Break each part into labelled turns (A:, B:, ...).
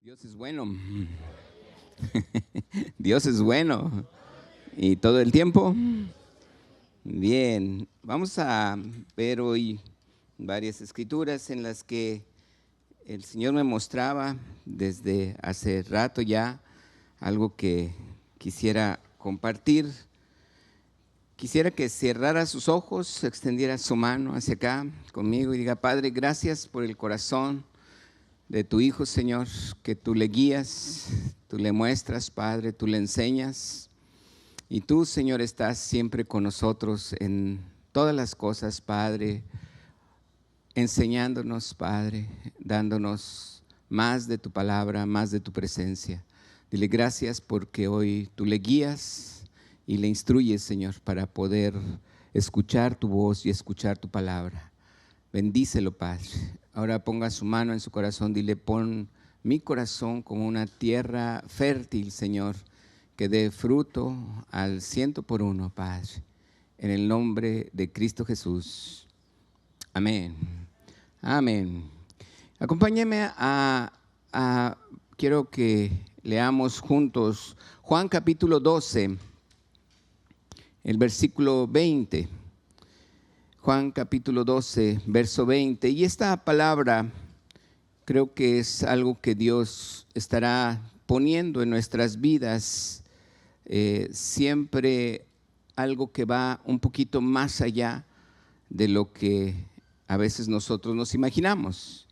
A: Dios es bueno. Dios es bueno. ¿Y todo el tiempo? Bien. Vamos a ver hoy varias escrituras en las que el Señor me mostraba desde hace rato ya algo que quisiera compartir. Quisiera que cerrara sus ojos, extendiera su mano hacia acá conmigo y diga: Padre, gracias por el corazón de tu Hijo, Señor, que tú le guías, tú le muestras, Padre, tú le enseñas. Y tú, Señor, estás siempre con nosotros en todas las cosas, Padre, enseñándonos, Padre, dándonos más de tu palabra, más de tu presencia. Dile gracias porque hoy tú le guías y le instruyes, Señor, para poder escuchar tu voz y escuchar tu palabra. Bendícelo, Padre. Ahora ponga su mano en su corazón, dile: pon mi corazón como una tierra fértil, Señor, que dé fruto al 100 por 1, Padre. En el nombre de Cristo Jesús. Amén. Amén. Acompáñeme quiero que leamos juntos Juan capítulo 12, el versículo 20. Juan capítulo 12, verso 20. Y esta palabra creo que es algo que Dios estará poniendo en nuestras vidas, siempre algo que va un poquito más allá de lo que a veces nosotros nos imaginamos.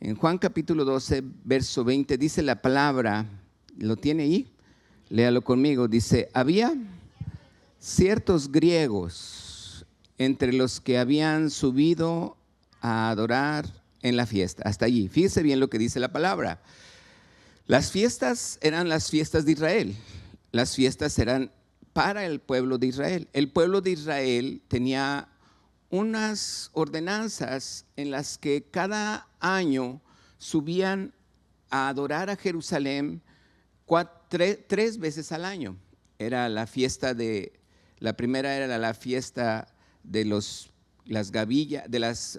A: En Juan capítulo 12, verso 20 dice la palabra, ¿lo tiene ahí? Léalo conmigo. Dice: había ciertos griegos entre los que habían subido a adorar en la fiesta. Hasta allí. Fíjese bien lo que dice la palabra. Las fiestas eran las fiestas de Israel. Las fiestas eran para el pueblo de Israel. El pueblo de Israel tenía unas ordenanzas en las que cada año subían a adorar a Jerusalén tres veces al año. Era la fiesta la primera era la fiesta de las gavillas, de las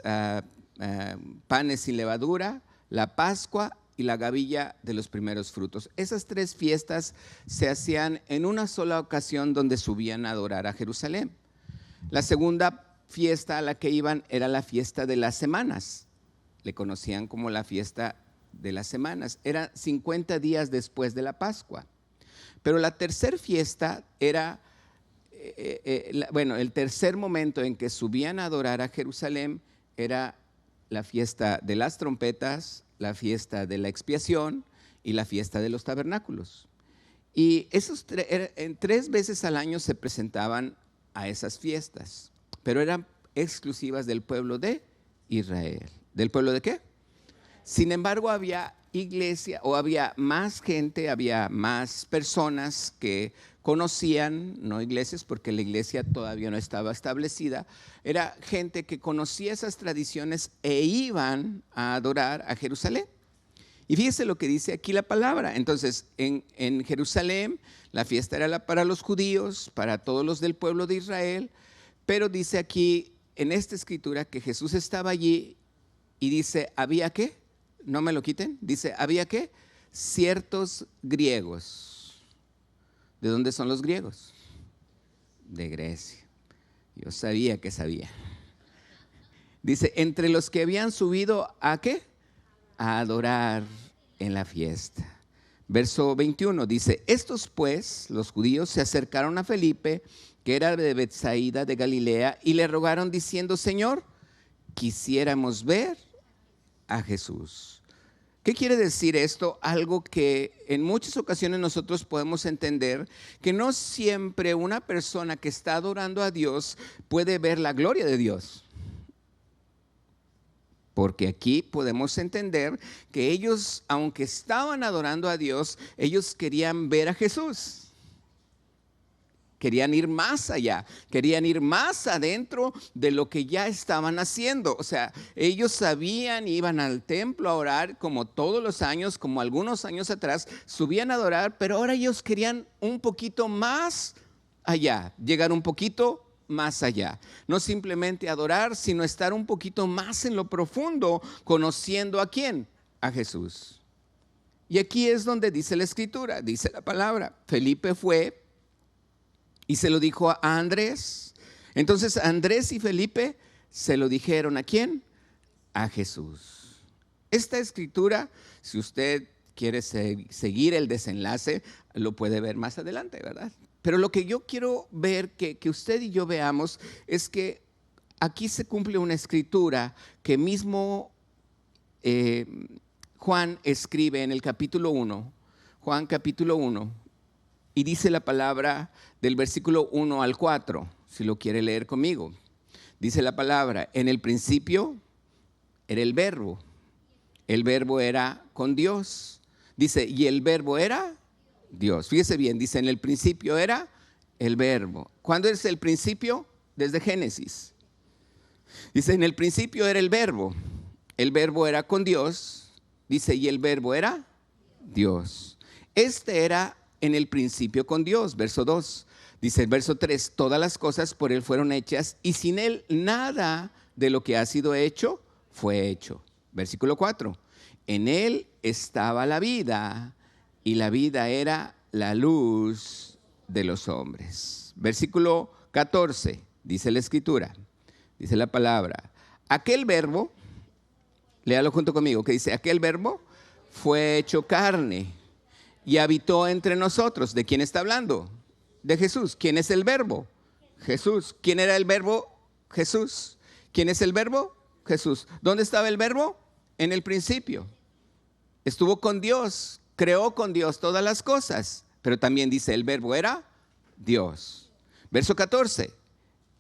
A: panes sin levadura, la Pascua y la gavilla de los primeros frutos. Esas tres fiestas se hacían en una sola ocasión donde subían a adorar a Jerusalén. La segunda fiesta a la que iban era la fiesta de las semanas. Le conocían como la fiesta de las semanas. Era 50 días después de la Pascua. Pero la tercera fiesta era, el tercer momento en que subían a adorar a Jerusalén era la fiesta de las trompetas, la fiesta de la expiación y la fiesta de los tabernáculos. Y esos tres veces al año se presentaban a esas fiestas, pero eran exclusivas del pueblo de Israel. ¿Del pueblo de qué? Sin embargo, había iglesia, o había más gente, había más personas que conocían, no iglesias, porque la iglesia todavía no estaba establecida, era gente que conocía esas tradiciones e iban a adorar a Jerusalén. Y fíjese lo que dice aquí la palabra. Entonces, en Jerusalén, la fiesta era para los judíos, para todos los del pueblo de Israel, pero dice aquí en esta escritura que Jesús estaba allí y dice: ¿había qué? No me lo quiten. Dice: ¿había qué? Ciertos griegos. ¿De dónde son los griegos? De Grecia. Yo sabía que sabía. Dice: entre los que habían subido ¿a qué? A adorar en la fiesta. Verso 21 dice: estos pues, los judíos, se acercaron a Felipe, que era de Betsaida de Galilea, y le rogaron diciendo: Señor, quisiéramos ver a Jesús. ¿Qué quiere decir esto? Algo que en muchas ocasiones nosotros podemos entender, que no siempre una persona que está adorando a Dios puede ver la gloria de Dios. Porque aquí podemos entender que ellos, aunque estaban adorando a Dios, ellos querían ver a Jesús. Querían ir más allá, querían ir más adentro de lo que ya estaban haciendo. O sea, ellos sabían, iban al templo a orar como todos los años, como algunos años atrás, subían a adorar, pero ahora ellos querían un poquito más allá, llegar un poquito más allá. No simplemente adorar, sino estar un poquito más en lo profundo, conociendo a quién, a Jesús. Y aquí es donde dice la escritura, dice la palabra. Felipe fue y se lo dijo a Andrés. Entonces Andrés y Felipe se lo dijeron, ¿a quién? A Jesús. Esta escritura, si usted quiere seguir el desenlace, lo puede ver más adelante, ¿verdad? Pero lo que yo quiero ver, que usted y yo veamos, es que aquí se cumple una escritura que mismo Juan escribe en el capítulo 1, Juan capítulo 1, y dice la palabra del versículo 1 al 4, si lo quiere leer conmigo. Dice la palabra, en el principio era el verbo era con Dios. Dice, y el verbo era Dios. Fíjese bien, dice, en el principio era el verbo. ¿Cuándo es el principio? Desde Génesis. Dice, en el principio era el verbo era con Dios. Dice, y el verbo era Dios. Este era en el principio con Dios, verso 2. Dice el verso 3, todas las cosas por Él fueron hechas y sin Él nada de lo que ha sido hecho fue hecho. Versículo 4, en Él estaba la vida y la vida era la luz de los hombres. Versículo 14, dice la escritura, dice la palabra, aquel verbo, léalo junto conmigo, que dice, aquel verbo fue hecho carne y habitó entre nosotros. ¿De quién está hablando? De Jesús. ¿Quién es el verbo? Jesús. ¿Quién era el verbo? Jesús. ¿Quién es el verbo? Jesús. ¿Dónde estaba el verbo? En el principio. Estuvo con Dios, creó con Dios todas las cosas, pero también dice el verbo era Dios. Verso 14,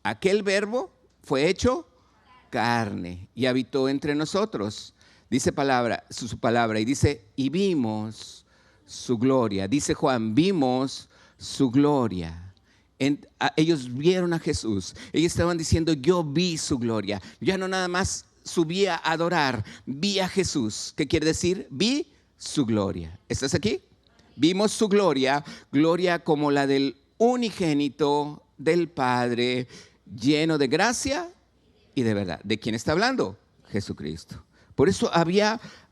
A: aquel verbo fue hecho carne y habitó entre nosotros. Dice su palabra y dice, y vimos su gloria. Dice Juan, vimos su gloria. Ellos vieron a Jesús. Ellos estaban diciendo, yo vi su gloria. Ya no nada más subía a adorar, vi a Jesús. ¿Qué quiere decir? Vi su gloria. ¿Estás aquí? Vimos su gloria, gloria como la del unigénito del Padre, lleno de gracia y de verdad. ¿De quién está hablando? Jesucristo. Por eso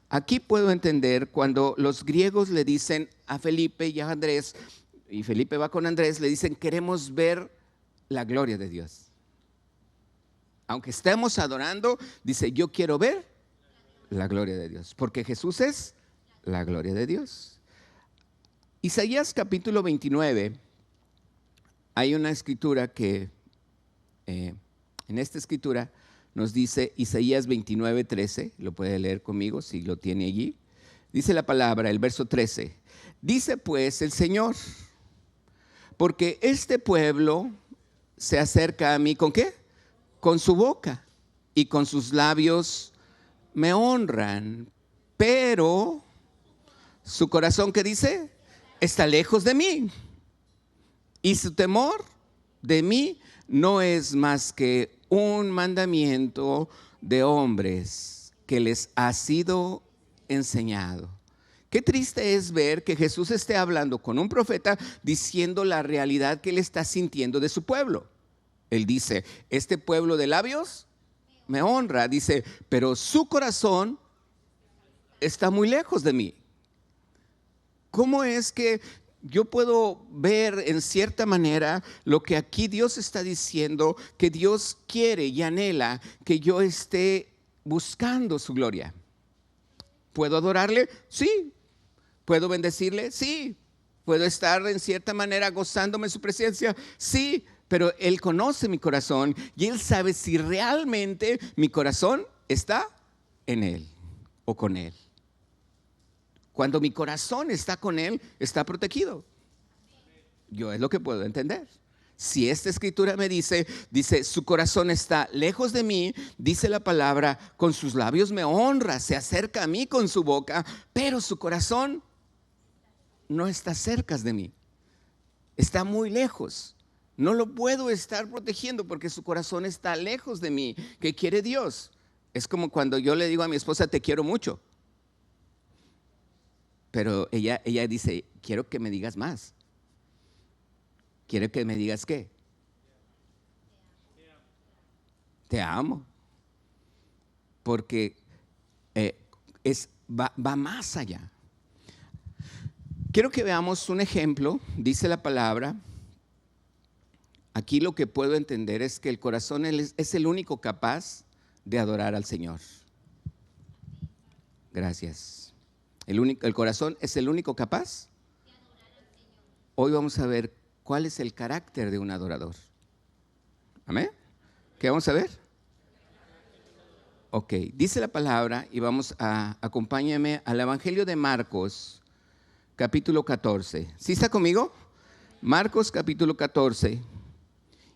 A: aquí puedo entender cuando los griegos le dicen a Felipe y a Andrés, y Felipe va con Andrés, le dicen, queremos ver la gloria de Dios. Aunque estemos adorando, dice, yo quiero ver la gloria de Dios, porque Jesús es la gloria de Dios. Isaías capítulo 29, hay una escritura que, en esta escritura nos dice Isaías 29, 13, lo puede leer conmigo si lo tiene allí. Dice la palabra, el verso 13, dice pues el Señor, porque este pueblo se acerca a mí, ¿con qué? Con su boca y con sus labios me honran, pero su corazón, ¿qué dice? Está lejos de mí y su temor de mí no es más que un mandamiento de hombres que les ha sido enseñado. Qué triste es ver que Jesús esté hablando con un profeta diciendo la realidad que él está sintiendo de su pueblo. Él dice, este pueblo de labios me honra, dice, pero su corazón está muy lejos de mí. ¿Cómo es que yo puedo ver en cierta manera lo que aquí Dios está diciendo, que Dios quiere y anhela que yo esté buscando su gloria? ¿Puedo adorarle? Sí. ¿Puedo bendecirle? Sí. ¿Puedo estar en cierta manera gozándome en su presencia? Sí. Pero Él conoce mi corazón y Él sabe si realmente mi corazón está en Él o con Él. Cuando mi corazón está con Él, está protegido. Yo es lo que puedo entender. Si esta escritura me dice, su corazón está lejos de mí, dice la palabra, con sus labios me honra, se acerca a mí con su boca, pero su corazón no está cerca de mí, está muy lejos. No lo puedo estar protegiendo porque su corazón está lejos de mí. ¿Qué quiere Dios? Es como cuando yo le digo a mi esposa, te quiero mucho. Pero ella dice, quiero que me digas más. ¿Quiere que me digas qué? Te amo. Porque va más allá. Quiero que veamos un ejemplo, dice la palabra. Aquí lo que puedo entender es que el corazón es el único capaz de adorar al Señor. Gracias. El corazón es el único capaz. Hoy vamos a ver cuál es el carácter de un adorador. ¿Amén? ¿Qué vamos a ver? Ok, dice la palabra y acompáñame al Evangelio de Marcos, capítulo 14. ¿Sí está conmigo? Marcos, capítulo 14.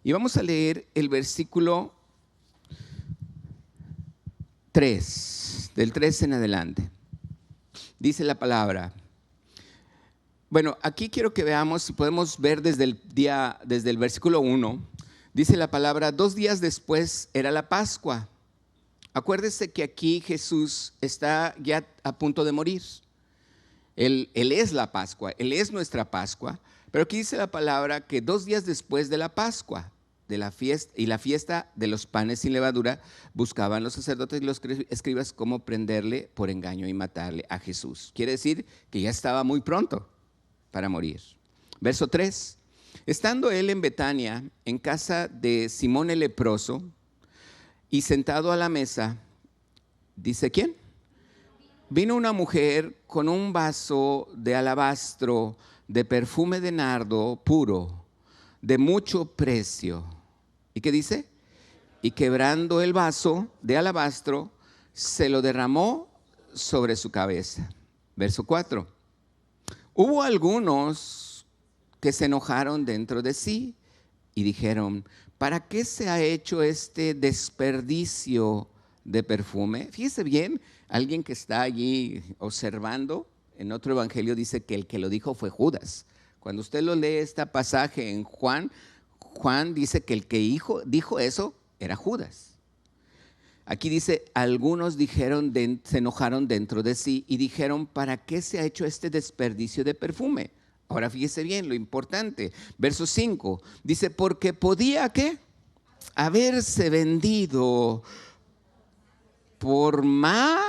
A: Y vamos a leer el versículo 3, del 3 en adelante. Dice la palabra. Bueno, aquí quiero que veamos, si podemos ver desde el versículo 1, dice la palabra, 2 días después era la Pascua. Acuérdese que aquí Jesús está ya a punto de morir. Él es la Pascua, Él es nuestra Pascua, pero aquí dice la palabra que 2 días después de la Pascua, de la fiesta de los panes sin levadura, buscaban los sacerdotes y los escribas cómo prenderle por engaño y matarle a Jesús. Quiere decir que ya estaba muy pronto para morir. Verso 3, estando él en Betania, en casa de Simón el leproso, y sentado a la mesa, dice ¿quién? Vino una mujer con un vaso de alabastro de perfume de nardo puro, de mucho precio. ¿Y qué dice? Y quebrando el vaso de alabastro, se lo derramó sobre su cabeza. Verso 4. Hubo algunos que se enojaron dentro de sí y dijeron, ¿para qué se ha hecho este desperdicio de perfume? Fíjese bien, alguien que está allí observando, en otro evangelio dice que el que lo dijo fue Judas. Cuando usted lo lee este pasaje en Juan dice que el que dijo eso era Judas. Aquí dice, algunos se enojaron dentro de sí y dijeron, ¿para qué se ha hecho este desperdicio de perfume? Ahora fíjese bien lo importante, verso 5, dice, porque podía, ¿qué? Haberse vendido por más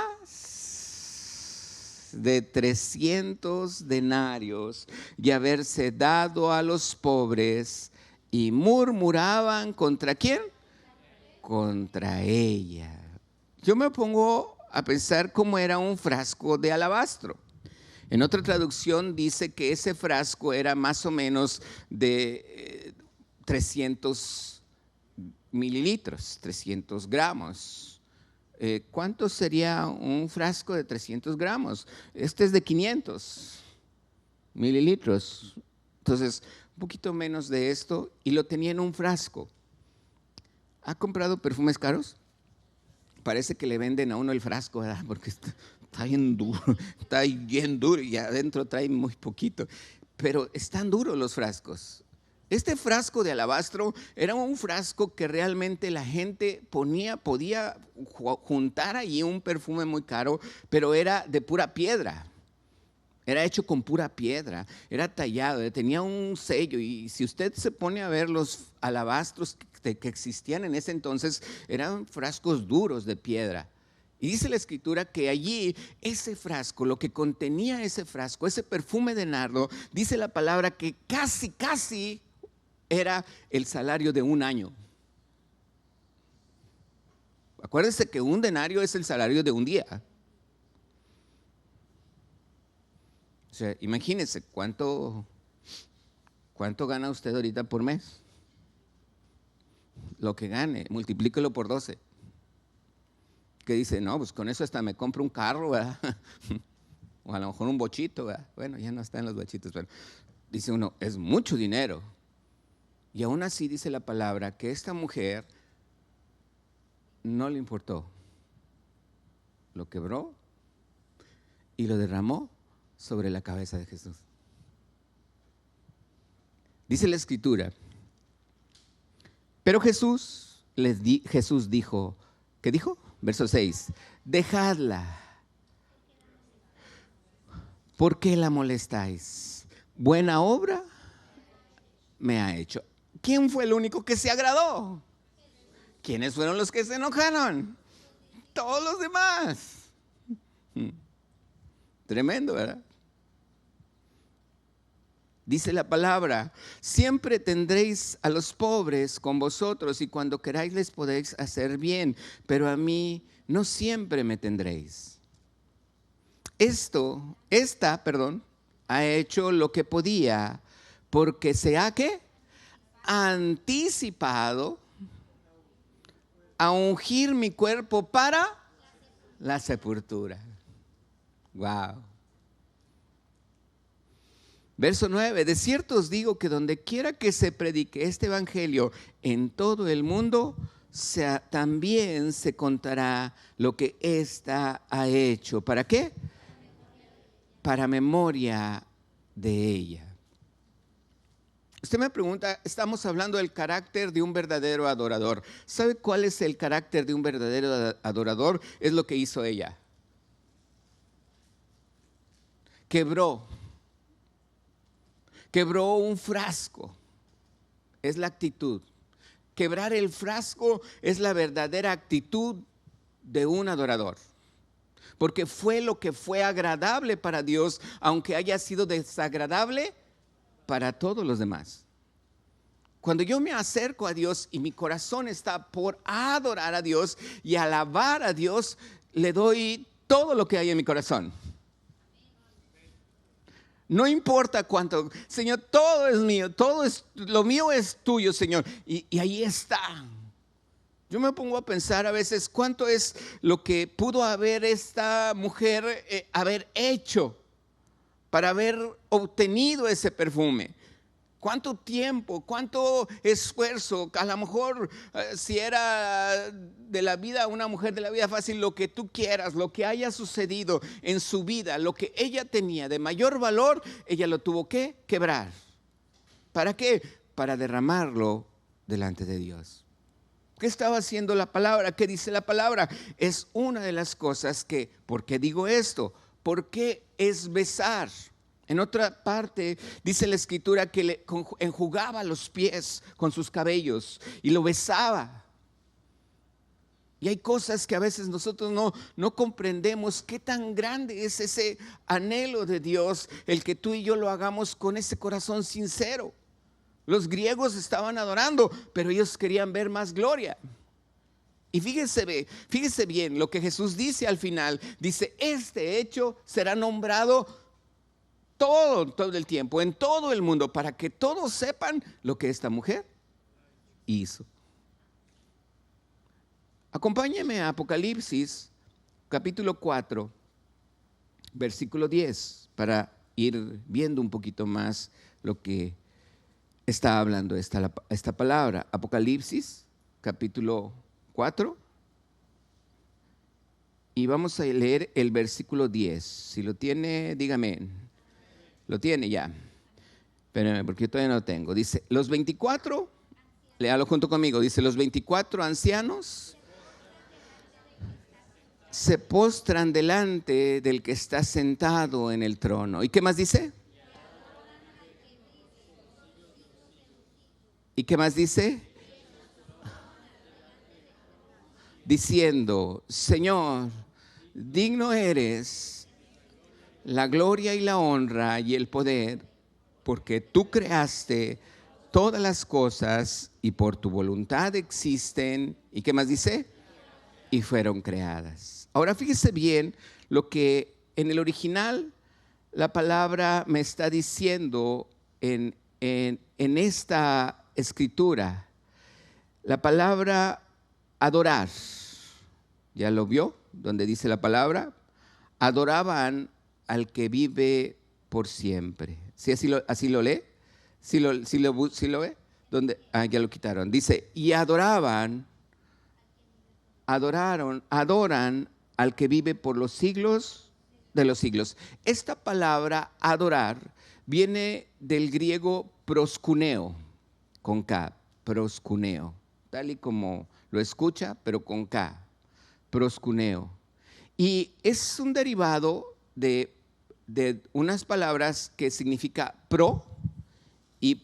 A: de 300 denarios y haberse dado a los pobres, y murmuraban ¿contra quién? Contra ella. Yo me pongo a pensar cómo era un frasco de alabastro. En otra traducción dice que ese frasco era más o menos de 300 mililitros, 300 gramos. ¿Cuánto sería un frasco de 300 gramos? Este es de 500 mililitros. Entonces, un poquito menos de esto y lo tenía en un frasco. ¿Ha comprado perfumes caros? Parece que le venden a uno el frasco, ¿verdad? Porque está bien duro y adentro trae muy poquito. Pero están duros los frascos. Este frasco de alabastro era un frasco que realmente la gente podía juntar allí un perfume muy caro, pero era de pura piedra. Era hecho con pura piedra, era tallado, tenía un sello, y si usted se pone a ver los alabastros que existían en ese entonces, eran frascos duros de piedra. Y dice la escritura que allí ese frasco, lo que contenía ese frasco, ese perfume de nardo, dice la palabra que casi era el salario de un año. Acuérdense que un denario es el salario de un día. O sea, imagínese cuánto gana usted ahorita por mes. Lo que gane, multiplíquelo por 12. Que dice, no, pues con eso hasta me compro un carro, ¿verdad? O a lo mejor un bochito, ¿verdad? Bueno, ya no están los bochitos, pero dice uno, es mucho dinero. Y aún así dice la palabra que esta mujer no le importó. Lo quebró y lo derramó sobre la cabeza de Jesús. Dice la escritura, pero Jesús dijo, ¿qué dijo? Verso 6, dejadla. ¿Por qué la molestáis? Buena obra me ha hecho. ¿Quién fue el único que se agradó? ¿Quiénes fueron los que se enojaron? Todos los demás. Tremendo, ¿verdad? Dice la palabra, siempre tendréis a los pobres con vosotros y cuando queráis les podéis hacer bien, pero a mí no siempre me tendréis. Esta ha hecho lo que podía porque se ha ¿qué? Anticipado a ungir mi cuerpo para la sepultura. Wow. Verso 9, de cierto os digo que donde quiera que se predique este evangelio en todo el mundo, también se contará lo que ésta ha hecho. ¿Para qué? Para memoria de ella. Usted me pregunta, estamos hablando del carácter de un verdadero adorador. ¿Sabe cuál es el carácter de un verdadero adorador? Es lo que hizo ella. Quebró un frasco, es la actitud. Quebrar el frasco es la verdadera actitud de un adorador. Porque fue lo que fue agradable para Dios, aunque haya sido desagradable para todos los demás. Cuando yo me acerco a Dios y mi corazón está por adorar a Dios y alabar a Dios, le doy todo lo que hay en mi corazón. No importa cuánto, Señor, todo es mío, lo mío es tuyo, Señor. Y ahí está. Yo me pongo a pensar a veces cuánto es lo que pudo haber esta mujer haber hecho para haber obtenido ese perfume. ¿Cuánto tiempo, cuánto esfuerzo? A lo mejor si era de la vida, una mujer de la vida fácil, lo que tú quieras, lo que haya sucedido en su vida, lo que ella tenía de mayor valor, ella lo tuvo que quebrar. ¿Para qué? Para derramarlo delante de Dios. ¿Qué estaba haciendo la palabra? ¿Qué dice la palabra? Es una de las cosas que, ¿por qué digo esto? Porque es besar. En otra parte dice la escritura que le enjugaba los pies con sus cabellos y lo besaba. Y hay cosas que a veces nosotros no comprendemos qué tan grande es ese anhelo de Dios, el que tú y yo lo hagamos con ese corazón sincero. Los griegos estaban adorando, pero ellos querían ver más gloria. Y fíjese bien lo que Jesús dice al final. Dice, este hecho será nombrado todo el tiempo, en todo el mundo, para que todos sepan lo que esta mujer hizo. Acompáñeme a Apocalipsis, capítulo 4, versículo 10, para ir viendo un poquito más lo que está hablando esta palabra. Apocalipsis, capítulo 4, y vamos a leer el versículo 10. Si lo tiene, dígame. Lo tiene ya. Espérenme, porque yo todavía no lo tengo. Dice, los 24, léalo junto conmigo. Dice, los 24 ancianos se postran delante del que está sentado en el trono. ¿Y qué más dice? ¿Y qué más dice? Diciendo, Señor, digno eres la gloria y la honra y el poder, porque tú creaste todas las cosas y por tu voluntad existen. ¿Y qué más dice? Y fueron creadas. Ahora fíjese bien lo que en el original la palabra me está diciendo en esta escritura. La palabra adorar, ¿ya lo vio? Donde dice la palabra, adoraban al que vive por siempre. ¿Sí así lo lee? ¿Sí lo ve? ¿Dónde? Ya lo quitaron. Dice, y adoran al que vive por los siglos de los siglos. Esta palabra adorar viene del griego proskuneo, con K, proskuneo, tal y como lo escucha, pero con K, proskuneo. Y es un derivado de unas palabras que significa pro, y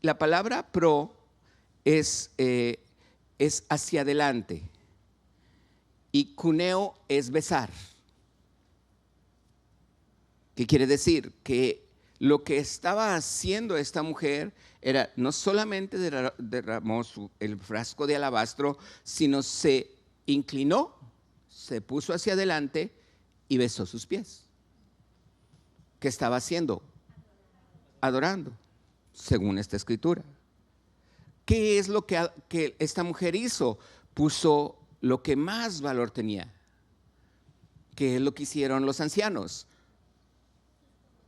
A: la palabra pro es hacia adelante, y cuneo es besar. ¿Qué quiere decir? Que lo que estaba haciendo esta mujer era no solamente derramó el frasco de alabastro, sino se inclinó, se puso hacia adelante y besó sus pies. ¿Qué estaba haciendo? Adorando, según esta escritura. ¿Qué es lo que esta mujer hizo? Puso lo que más valor tenía. ¿Qué es lo que hicieron los ancianos?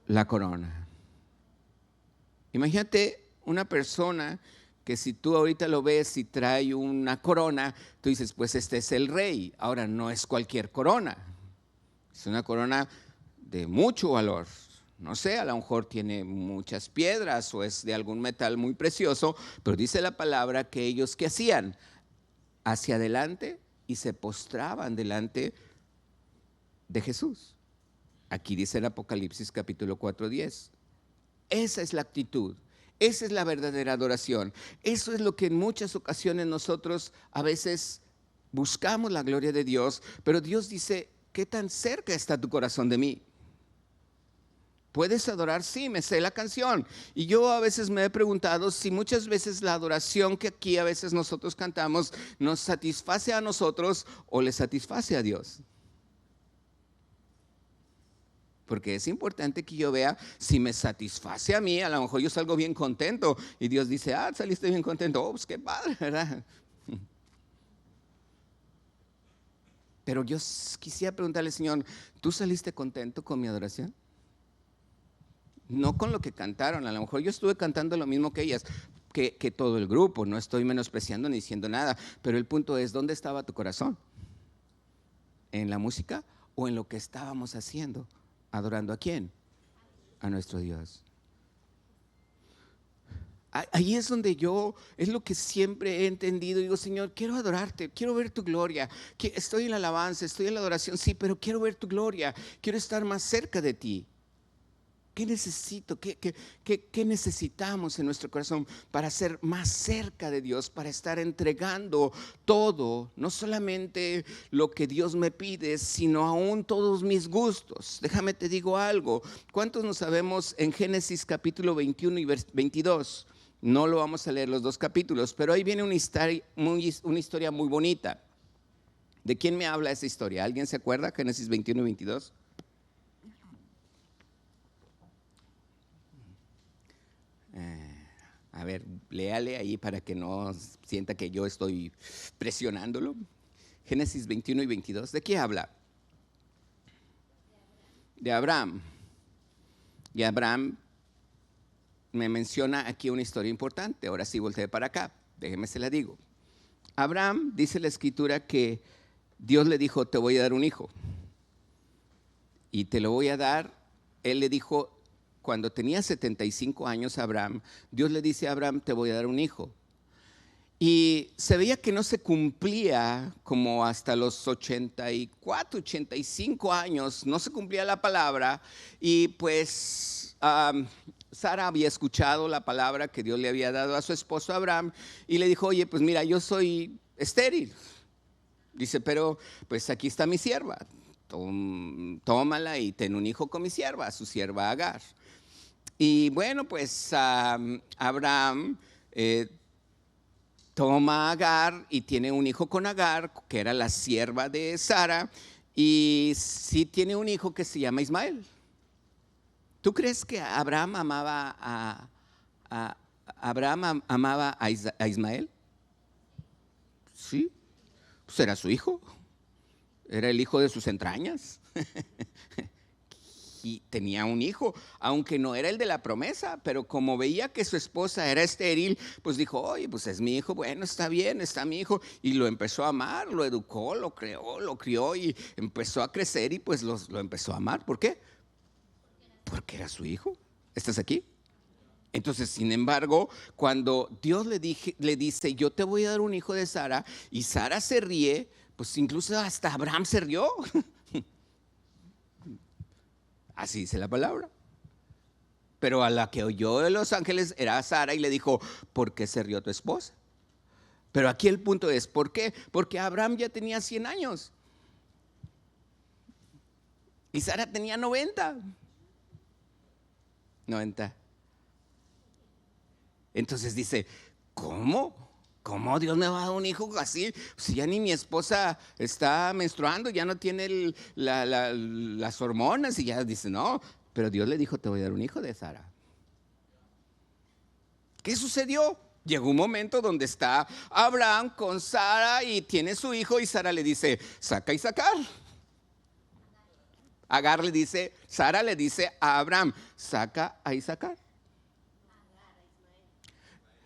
A: La corona. Imagínate una persona que si tú ahorita lo ves y trae una corona, tú dices, pues este es el rey. Ahora no es cualquier corona, es una corona de mucho valor. No sé, a lo mejor tiene muchas piedras o es de algún metal muy precioso, pero dice la palabra que ellos, ¿qué hacían? Hacia adelante y se postraban delante de Jesús. Aquí dice en Apocalipsis capítulo 4:10. Esa es la actitud, esa es la verdadera adoración. Eso es lo que en muchas ocasiones nosotros a veces buscamos la gloria de Dios, pero Dios dice, ¿qué tan cerca está tu corazón de mí? ¿Puedes adorar? Sí, me sé la canción. Y yo a veces me he preguntado si muchas veces la adoración que aquí a veces nosotros cantamos nos satisface a nosotros o le satisface a Dios. Porque es importante que yo vea si me satisface a mí. A lo mejor yo salgo bien contento y Dios dice, saliste bien contento. Oh, pues qué padre, ¿verdad? Pero yo quisiera preguntarle, Señor, ¿tú saliste contento con mi adoración? No con lo que cantaron. A lo mejor yo estuve cantando lo mismo que ellas, que todo el grupo. No estoy menospreciando ni diciendo nada. Pero el punto es, ¿dónde estaba tu corazón? ¿En la música o en lo que estábamos haciendo? ¿Adorando a quién? A nuestro Dios. Ahí es donde es lo que siempre he entendido. Digo, Señor, quiero adorarte, quiero ver tu gloria. Estoy en la alabanza, estoy en la adoración, sí, pero quiero ver tu gloria. Quiero estar más cerca de ti. ¿Qué necesito? ¿Qué necesitamos en nuestro corazón para ser más cerca de Dios? Para estar entregando todo, no solamente lo que Dios me pide, sino aún todos mis gustos. Déjame te digo algo. ¿Cuántos nos sabemos en Génesis capítulo 21 y 22? No lo vamos a leer los dos capítulos, pero ahí viene una historia muy bonita. ¿De quién me habla esa historia? ¿Alguien se acuerda? Génesis 21 y 22. A ver, léale ahí para que no sienta que yo estoy presionándolo. Génesis 21 y 22. ¿De qué habla? De Abraham. Y Abraham me menciona aquí una historia importante. Ahora sí volteé para acá. Déjeme se la digo. Abraham, dice la escritura que Dios le dijo, te voy a dar un hijo. Y te lo voy a dar. Él le dijo, cuando tenía 75 años Abraham, Dios le dice a Abraham, te voy a dar un hijo. Y se veía que no se cumplía como hasta los 84, 85 años, no se cumplía la palabra. Y pues Sara había escuchado la palabra que Dios le había dado a su esposo Abraham y le dijo, oye, pues mira, yo soy estéril. Dice, pero pues aquí está mi sierva, tómala y ten un hijo con mi sierva, su sierva Agar. Y bueno, pues Abraham toma a Agar y tiene un hijo con Agar, que era la sierva de Sara, y sí tiene un hijo que se llama Ismael. ¿Tú crees que Abraham amaba a Ismael? Sí, pues era su hijo, era el hijo de sus entrañas. Y tenía un hijo, aunque no era el de la promesa, pero como veía que su esposa era estéril, pues dijo, oye, pues es mi hijo, bueno, está bien, está mi hijo. Y lo empezó a amar, lo educó, lo creó, lo crió y empezó a crecer y pues lo empezó a amar. ¿Por qué? Porque era su hijo. ¿Estás aquí? Entonces, sin embargo, cuando Dios le dice, yo te voy a dar un hijo de Sara, y Sara se ríe, pues incluso hasta Abraham se rió. Así dice la palabra. Pero a la que oyó de los ángeles era Sara y le dijo, ¿por qué se rió tu esposa? Pero aquí el punto es, ¿por qué? Porque Abraham ya tenía 100 años. Y Sara tenía 90. 90. Entonces dice, ¿cómo? ¿Cómo Dios me va a dar un hijo así? Si ya ni mi esposa está menstruando, ya no tiene las hormonas, y ya dice, no, pero Dios le dijo, te voy a dar un hijo de Sara. ¿Qué sucedió? Llegó un momento donde está Abraham con Sara y tiene su hijo, y Sara le dice, saca y sacar. Agar le dice, Sara le dice a Abraham, saca a Isaacar.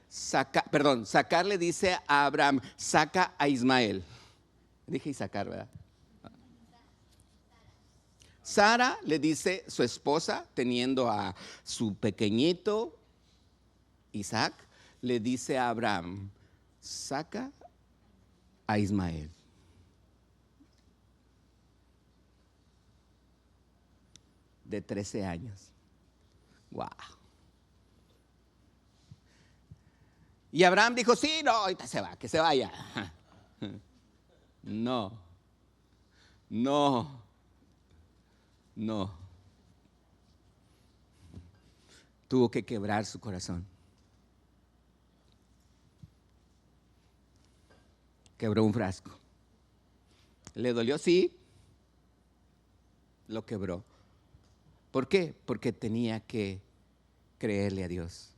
A: Sacar le dice a Abraham, saca a Ismael. Dije Isaacar, ¿verdad? Sara le dice, su esposa, teniendo a su pequeñito Isaac, le dice a Abraham, saca a Ismael. De 13 años. Wow. Y Abraham dijo, sí, no, ahorita se va, que se vaya. No, no, no. Tuvo que quebrar su corazón. Quebró un frasco. ¿Le dolió? Sí. Lo quebró. ¿Por qué? Porque tenía que creerle a Dios.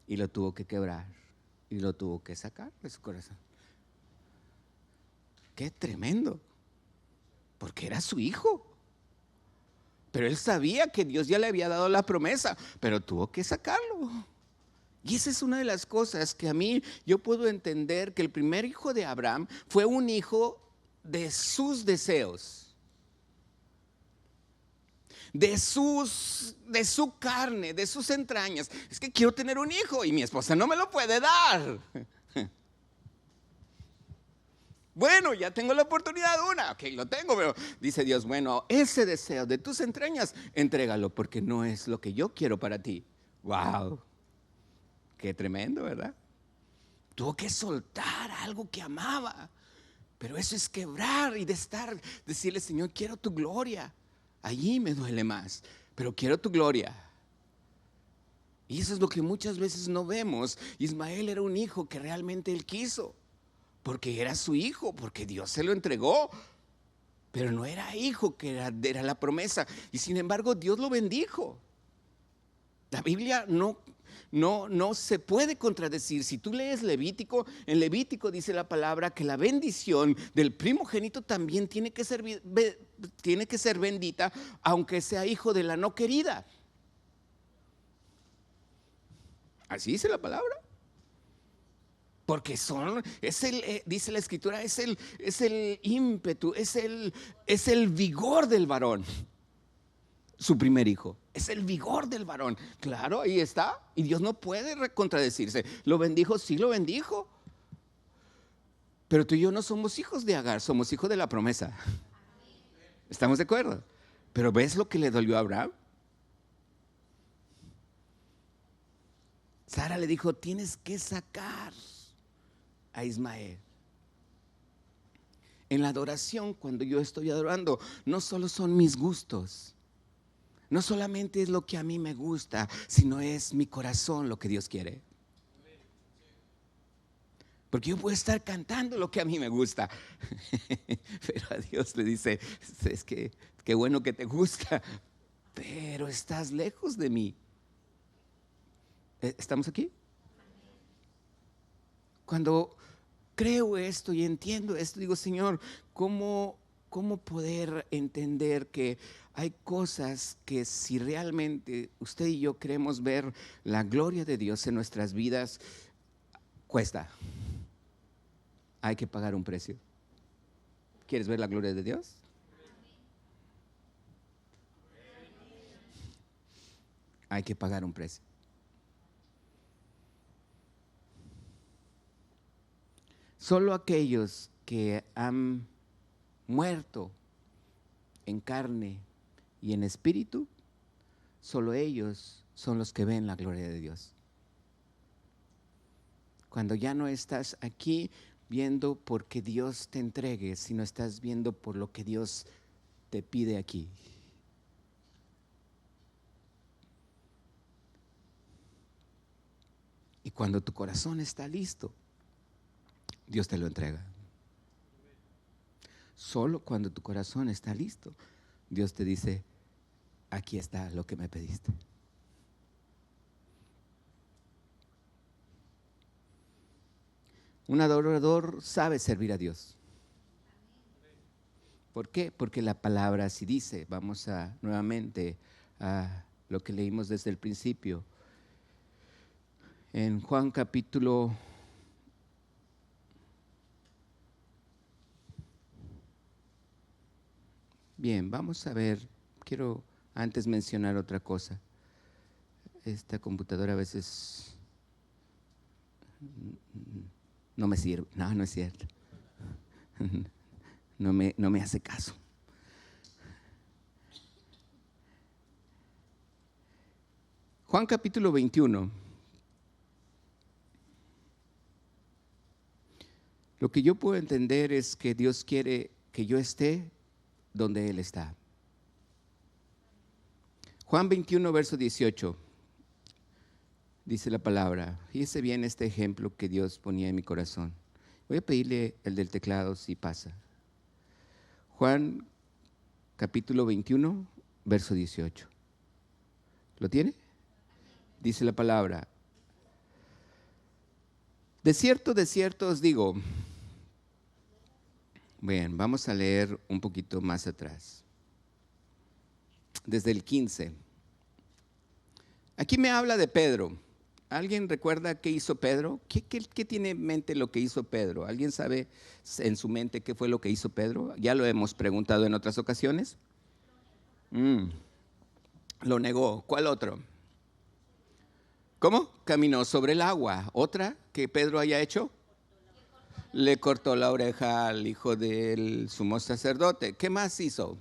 A: Y lo tuvo que quebrar. Y lo tuvo que sacar de su corazón. Qué tremendo. Porque era su hijo. Pero él sabía que Dios ya le había dado la promesa, pero tuvo que sacarlo. Y esa es una de las cosas que a mí yo puedo entender, que el primer hijo de Abraham fue un hijo de sus deseos, de su carne, de sus entrañas. Es que quiero tener un hijo y mi esposa no me lo puede dar. Bueno, ya tengo la oportunidad de una. Ok, lo tengo, pero dice Dios, bueno, ese deseo de tus entrañas, entrégalo, porque no es lo que yo quiero para ti. Wow, qué tremendo, ¿verdad? Tuvo que soltar algo que amaba. Pero eso es quebrar y decirle, Señor, quiero tu gloria. Allí me duele más, pero quiero tu gloria. Y eso es lo que muchas veces no vemos. Ismael era un hijo que realmente él quiso, porque era su hijo, porque Dios se lo entregó. Pero no era hijo, que era la promesa. Y sin embargo Dios lo bendijo. La Biblia no se puede contradecir. Si tú lees Levítico, en Levítico dice la palabra que la bendición del primogénito también tiene que ser bendita, aunque sea hijo de la no querida. Así dice la palabra. Porque dice la escritura, es el ímpetu, es el vigor del varón. Su primer hijo, es el vigor del varón. Claro, ahí está. Y Dios no puede contradecirse. ¿Lo bendijo? Sí, lo bendijo. Pero tú y yo no somos hijos de Agar, somos hijos de la promesa. ¿Estamos de acuerdo? Pero ¿ves lo que le dolió a Abraham? Sara le dijo, tienes que sacar a Ismael. En la adoración, cuando yo estoy adorando, no solo son mis gustos, no solamente es lo que a mí me gusta, sino es mi corazón lo que Dios quiere. Porque yo puedo estar cantando lo que a mí me gusta, pero a Dios le dice, es que qué bueno que te gusta, pero estás lejos de mí. ¿Estamos aquí? Cuando creo esto y entiendo esto, digo, Señor, ¿cómo poder entender que hay cosas que, si realmente usted y yo queremos ver la gloria de Dios en nuestras vidas, cuesta? Hay que pagar un precio. ¿Quieres ver la gloria de Dios? Hay que pagar un precio. Solo aquellos que han muerto en carne y en espíritu, solo ellos son los que ven la gloria de Dios. Cuando ya no estás aquí viendo porque Dios te entregue, sino estás viendo por lo que Dios te pide aquí. cuando tu corazón está listo, Dios te lo entrega. Solo cuando tu corazón está listo, Dios te dice: aquí está lo que me pediste. Un adorador sabe servir a Dios. ¿Por qué? Porque la palabra así dice. Vamos nuevamente a lo que leímos desde el principio. En Juan capítulo 'Bien, vamos a ver. Quiero antes mencionar otra cosa. Esta computadora a veces no me sirve. No, no es cierto. No me hace caso. Juan capítulo 21. Lo que yo puedo entender es que Dios quiere que yo esté donde Él está. Juan 21, verso 18. Dice la palabra. Fíjese bien este ejemplo que Dios ponía en mi corazón. Voy a pedirle el del teclado si pasa. Juan capítulo 21, verso 18. ¿Lo tiene? Dice la palabra: de cierto os digo. Bien, vamos a leer un poquito más atrás. Desde el 15. Aquí me habla de Pedro. ¿Alguien recuerda qué hizo Pedro? ¿Qué tiene en mente lo que hizo Pedro? ¿Alguien sabe en su mente qué fue lo que hizo Pedro? Ya lo hemos preguntado en otras ocasiones. Lo negó. ¿Cuál otro? ¿Cómo? Caminó sobre el agua. ¿Otra que Pedro haya hecho? Le cortó la oreja al hijo del sumo sacerdote. ¿Qué más hizo?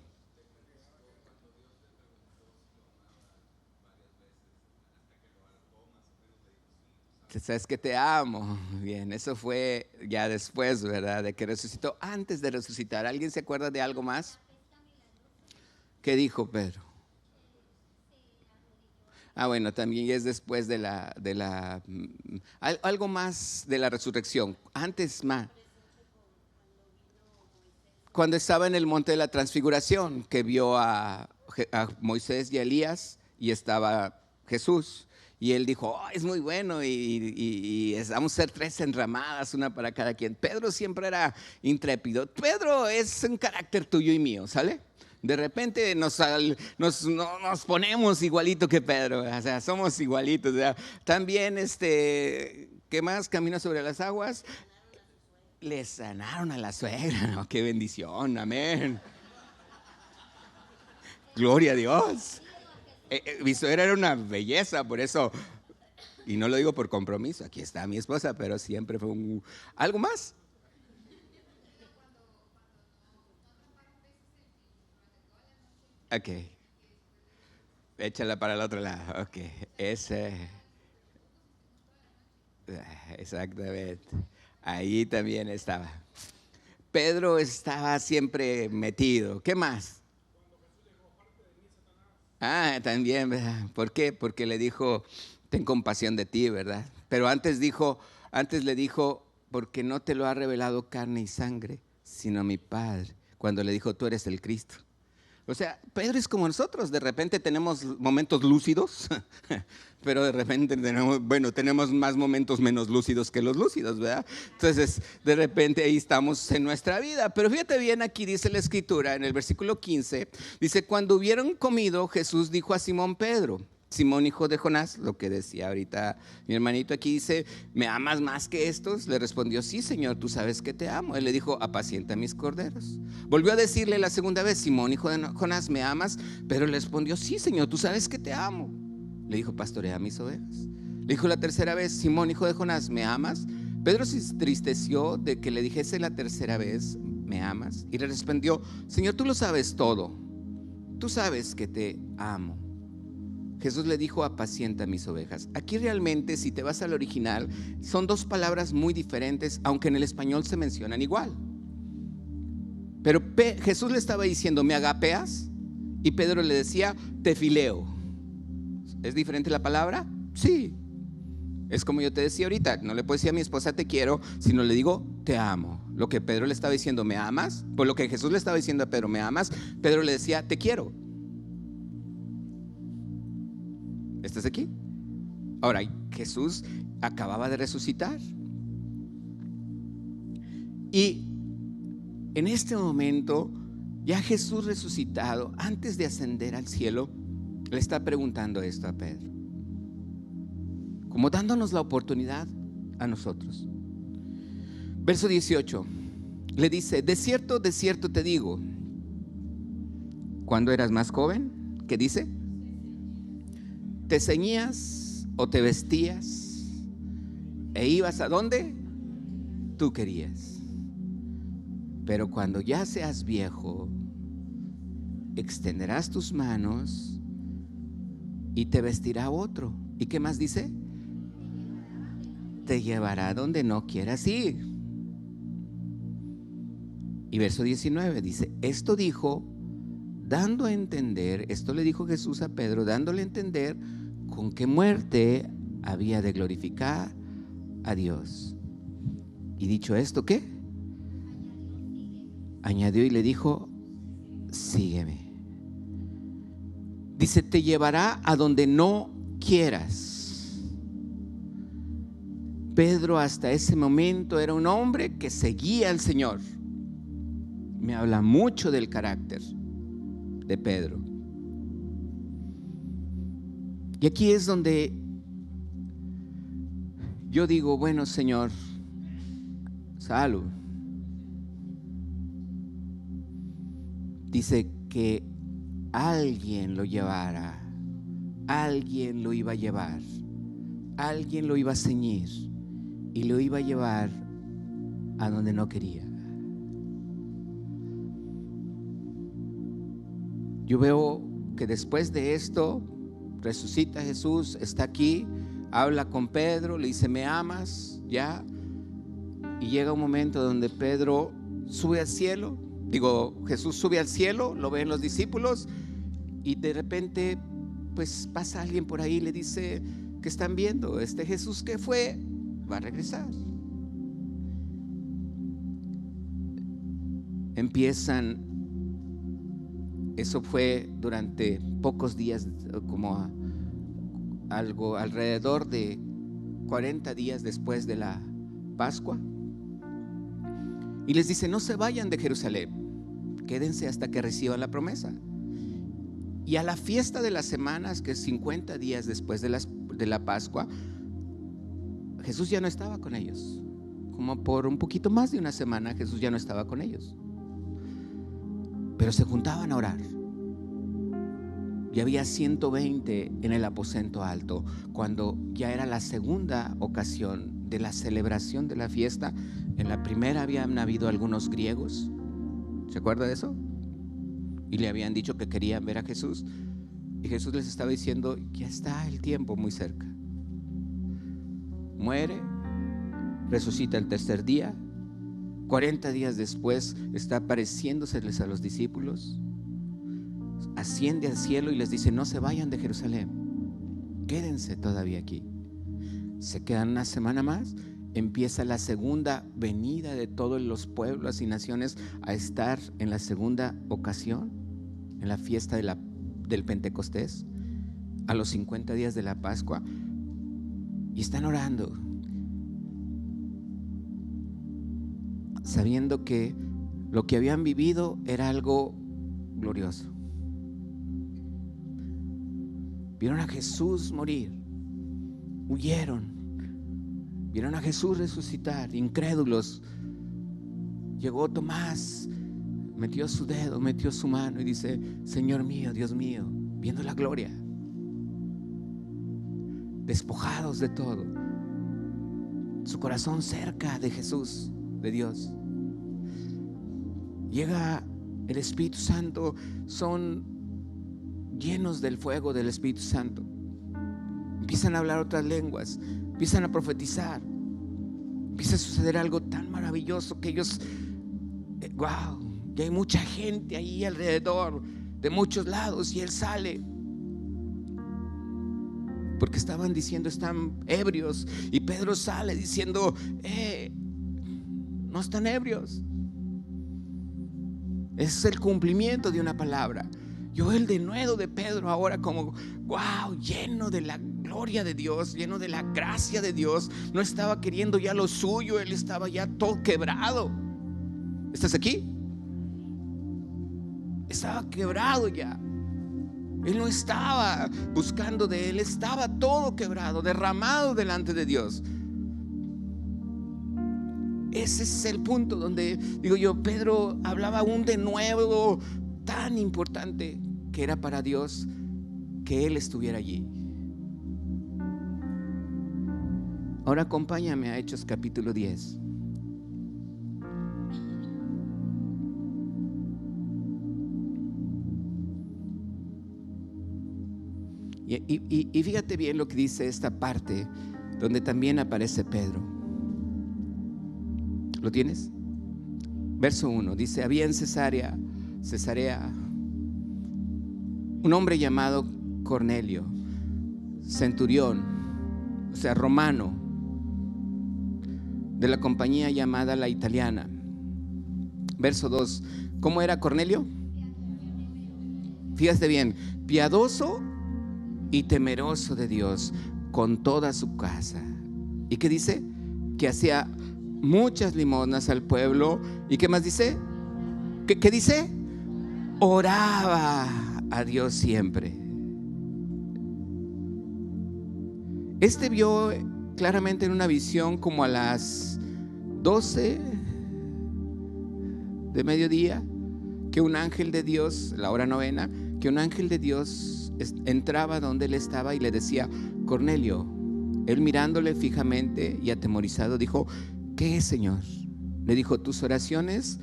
A: Sabes que te amo. Bien, eso fue ya después, ¿verdad? De que resucitó. Antes de resucitar, ¿alguien se acuerda de algo más? ¿Qué dijo Pedro? Bueno, también es después de algo más de la resurrección. Antes más. Cuando estaba en el monte de la transfiguración, que vio a Moisés y a Elías y estaba Jesús. Y él dijo: es muy bueno y vamos a ser 3 enramadas, una para cada quien. Pedro siempre era intrépido. Pedro es un carácter tuyo y mío, ¿sale? De repente nos ponemos igualito que Pedro, o sea, somos igualitos. O sea, también, ¿qué más? Camina sobre las aguas. Le sanaron a la suegra, ¿no? Qué bendición, amén. Gloria a Dios. Mi suegra era una belleza, por eso, y no lo digo por compromiso, aquí está mi esposa, pero siempre fue ¿Algo más? Ok. Échala para el otro lado. Ok. Exactamente. Ahí también estaba. Pedro estaba siempre metido. ¿Qué más? También, ¿verdad? ¿Por qué? Porque le dijo: ten compasión de ti, ¿verdad? Pero antes le dijo: porque no te lo ha revelado carne y sangre, sino mi Padre. Cuando le dijo: tú eres el Cristo. O sea, Pedro es como nosotros. De repente tenemos momentos lúcidos, pero de repente tenemos más momentos menos lúcidos que los lúcidos, ¿verdad? Entonces, de repente ahí estamos en nuestra vida. Pero fíjate bien, aquí dice la Escritura, en el versículo 15, dice: cuando hubieron comido, Jesús dijo a Simón Pedro: Simón, hijo de Jonás, lo que decía ahorita mi hermanito aquí, dice: ¿me amas más que estos? Le respondió: sí, Señor, tú sabes que te amo. Él le dijo: apacienta mis corderos. Volvió a decirle la segunda vez: Simón, hijo de Jonás, ¿me amas? Pero le respondió: sí, Señor, tú sabes que te amo. Le dijo: pastorea mis ovejas. Le dijo la tercera vez: Simón, hijo de Jonás, ¿me amas? Pedro se entristeció de que le dijese la tercera vez: ¿me amas? Y le respondió: Señor, tú lo sabes todo. Tú sabes que te amo. Jesús le dijo: apacienta mis ovejas. Aquí realmente, si te vas al original, son 2 palabras muy diferentes, aunque en el español se mencionan igual. Pero Jesús le estaba diciendo: ¿me agapeas? Y Pedro le decía: te fileo. ¿Es diferente la palabra? Sí. Es como yo te decía ahorita, no le puedo decir a mi esposa te quiero, sino le digo te amo. Lo que Pedro le estaba diciendo, ¿me amas? Por lo que Jesús le estaba diciendo a Pedro, ¿me amas? Pedro le decía, te quiero. ¿Estás aquí? Ahora, Jesús acababa de resucitar. Y en este momento, ya Jesús resucitado, antes de ascender al cielo, le está preguntando esto a Pedro, como dándonos la oportunidad a nosotros. Verso 18, le dice, de cierto te digo, cuando eras más joven, ¿qué dice? ¿Te ceñías o te vestías e ibas a donde tú querías? Pero cuando ya seas viejo, extenderás tus manos y te vestirá otro. ¿Y qué más dice? Te llevará donde no quieras ir. Y verso 19 dice, esto dijo, dando a entender, esto le dijo Jesús a Pedro, dándole a entender con qué muerte había de glorificar a Dios. Y dicho esto, ¿qué? Añadió y le dijo, sígueme. Dice, te llevará a donde no quieras. Pedro hasta ese momento era un hombre que seguía al Señor. Me habla mucho del carácter de Pedro. Y aquí es donde yo digo, bueno, Señor, salud. Dice que alguien lo llevara, alguien lo iba a llevar, alguien lo iba a ceñir y lo iba a llevar a donde no quería. Yo veo que después de esto resucita Jesús, está aquí, habla con Pedro, le dice, ¿me amas? Ya. Y llega un momento donde Pedro sube al cielo. Jesús sube al cielo, lo ven los discípulos y de repente pues pasa alguien por ahí y le dice, ¿qué están viendo? Este Jesús que fue, va a regresar. Empiezan, eso fue durante pocos días, como algo alrededor de 40 días después de la Pascua. Y les dice, no se vayan de Jerusalén, quédense hasta que reciban la promesa. Y a la fiesta de las semanas, que es 50 días después de la Pascua, Jesús ya no estaba con ellos. Como por un poquito más de una semana Jesús ya no estaba con ellos. Pero se juntaban a orar. Y había 120 en el aposento alto. Cuando ya era la segunda ocasión de la celebración de la fiesta, en la primera habían habido algunos griegos. ¿Se acuerda de eso? Y le habían dicho que querían ver a Jesús. Y Jesús les estaba diciendo, ya está el tiempo muy cerca. Muere, resucita el tercer día. 40 días después está apareciéndoseles a los discípulos. Asciende al cielo y les dice, no se vayan de Jerusalén, quédense todavía aquí. Se quedan una semana más. Empieza la segunda venida de todos los pueblos y naciones a estar en la segunda ocasión, en la fiesta del Pentecostés, a los 50 días de la Pascua, y están orando, sabiendo que lo que habían vivido era algo glorioso. Vieron a Jesús morir, huyeron. Vieron a Jesús resucitar, incrédulos. Llegó Tomás, metió su dedo, metió su mano y dice, Señor mío, Dios mío, viendo la gloria. Despojados de todo, su corazón cerca de Jesús, de Dios. Llega el Espíritu Santo, son llenos del fuego del Espíritu Santo. Empiezan a hablar otras lenguas, empiezan a profetizar. Empieza a suceder algo tan maravilloso que ellos, wow, que hay mucha gente ahí alrededor, de muchos lados, y él sale. porque estaban diciendo están ebrios, y Pedro sale diciendo no están ebrios. Es el cumplimiento de una palabra. Yo veo el denuedo de Pedro ahora como wow, lleno de la gloria de Dios, lleno de la gracia de Dios. No estaba queriendo ya lo suyo, él estaba ya todo quebrado. ¿Estás aquí? Estaba quebrado ya. Él no estaba buscando de él, estaba todo quebrado, derramado delante de Dios. Ese es el punto donde digo yo, Pedro hablaba un denuedo tan importante que era para Dios que él estuviera allí. Ahora acompáñame a Hechos capítulo 10. Y fíjate bien lo que dice esta parte donde también aparece Pedro. ¿Lo tienes? Verso 1 dice: había en Cesarea un hombre llamado Cornelio, centurión, o sea, romano, de la compañía llamada La Italiana. Verso 2, ¿cómo era Cornelio? Fíjate bien, piadoso y temeroso de Dios con toda su casa. ¿Y qué dice? Que hacía muchas limosnas al pueblo. ¿Y qué más dice? ¿Qué dice? Oraba a Dios siempre. Este vio claramente en una visión como a las 12 de mediodía que un ángel de Dios, la hora novena, que un ángel de Dios entraba donde él estaba y le decía: Cornelio. Él mirándole fijamente y atemorizado dijo: ¿qué es, Señor? Le dijo: tus oraciones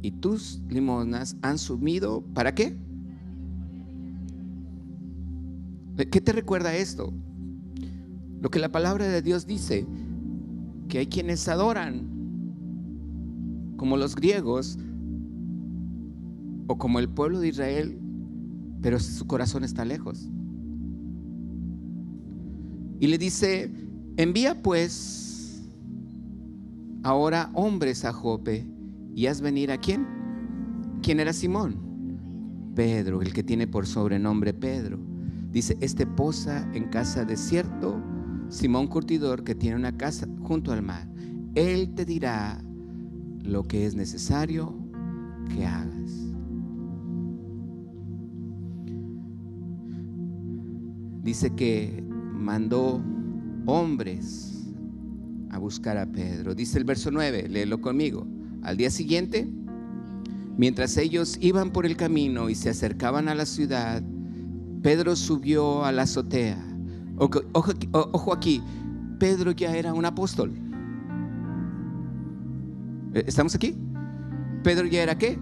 A: y tus limosnas han subido, ¿para qué? ¿Qué te recuerda esto? Lo que la palabra de Dios dice, que hay quienes adoran como los griegos o como el pueblo de Israel, pero su corazón está lejos. Y le dice: envía pues ahora hombres a Jope y haz venir ¿a quién? ¿Quién era Simón? Pedro, el que tiene por sobrenombre Pedro. Dice: este posa en casa de cierto Simón curtidor que tiene una casa junto al mar. Él te dirá lo que es necesario que hagas. Dice que mandó hombres a buscar a Pedro. Dice el verso 9, léelo conmigo. Al día siguiente, mientras ellos iban por el camino y se acercaban a la ciudad, Pedro subió a la azotea. Ojo aquí, Pedro ya era un apóstol. ¿Estamos aquí? Pedro ya era ¿qué?